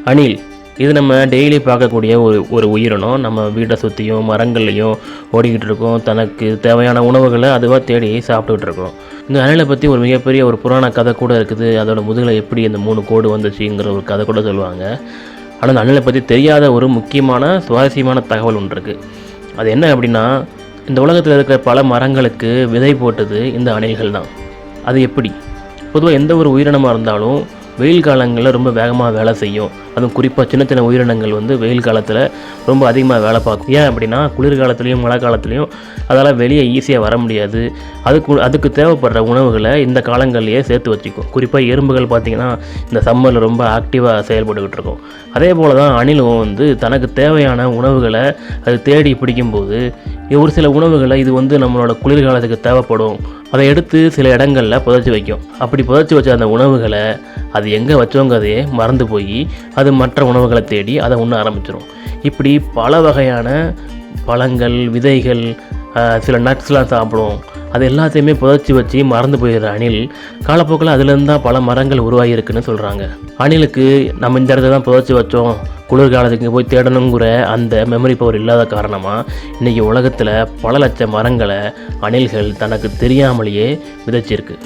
அணில் இது நம்ம டெய்லி பார்க்கக்கூடிய ஒரு உயிரினம். நம்ம வீட்டை சுற்றியும் மரங்கள்லையும் ஓடிக்கிட்டு இருக்கோம். தனக்கு தேவையான உணவுகளை அதுவாக தேடி சாப்பிட்டுக்கிட்டு இருக்கோம். இந்த அணிலை பற்றி ஒரு மிகப்பெரிய ஒரு புராண கதை கூட இருக்குது. அதோட முதுகில் எப்படி இந்த 3 கோடு வந்துச்சுங்கிற ஒரு கதை கூட சொல்லுவாங்க. ஆனால் அந்த அணிலை பற்றி தெரியாத ஒரு முக்கியமான சுவாரஸ்யமான தகவல் ஒன்று இருக்குது. அது என்ன அப்படின்னா, இந்த உலகத்தில் இருக்கிற பல மரங்களுக்கு விதை போட்டது இந்த அணில்கள் தான். அது எப்படி? பொதுவாக எந்த ஒரு உயிரினமாக இருந்தாலும் வெயில் காலங்களில் ரொம்ப வேகமாக வேலை செய்யும். அதுவும் குறிப்பாக சின்ன சின்ன உயிரினங்கள் வெயில் காலத்தில் ரொம்ப அதிகமாக வேலை பார்க்கும். ஏன் அப்படின்னா, குளிர்காலத்துலேயும் மழை காலத்துலேயும் அதால் வெளியே ஈஸியாக வர முடியாது. அதுக்கு தேவைப்படுற உணவுகளை இந்த காலங்கள்லேயே சேர்த்து வச்சுக்கும். குறிப்பாக எறும்புகள் பார்த்திங்கன்னா இந்த சம்மரில் ரொம்ப ஆக்டிவாக செயல்பட்டுக்கிட்டு இருக்கும். அதே போல் தான் அணிலும் தனக்கு தேவையான உணவுகளை அது தேடி பிடிக்கும்போது ஒரு சில உணவுகளை இது நம்மளோட குளிர்காலத்துக்கு தேவைப்படும். அதை எடுத்து சில இடங்களில் புதைச்சி வைக்கும். அப்படி புதைச்சி வச்ச அந்த உணவுகளை அது எங்கே வச்சோங்கிறதையே மறந்து போய் அது மற்ற உணவுகளை தேடி அதை உண்ண ஆரம்பிச்சிடும். இப்படி பல வகையான பழங்கள், விதைகள், சில நட்ஸ்லாம் சாப்பிடும். அது எல்லாத்தையுமே புதைச்சி வச்சு மறந்து போயிடுற அணில் காலப்போக்கில் அதுலேருந்து தான் பல மரங்கள் உருவாகியிருக்குன்னு சொல்கிறாங்க. அணிலுக்கு நம்ம இந்த இடத்துல தான் புதைச்சி வச்சோம், குளிர்காலத்துக்கு போய் தேடணுங்கிற அந்த மெமரி பவர் இல்லாத காரணமாக இன்றைக்கி உலகத்தில் பல லட்சம் மரங்களை அணில்கள் தனக்கு தெரியாமலேயே விதைச்சிருக்கு.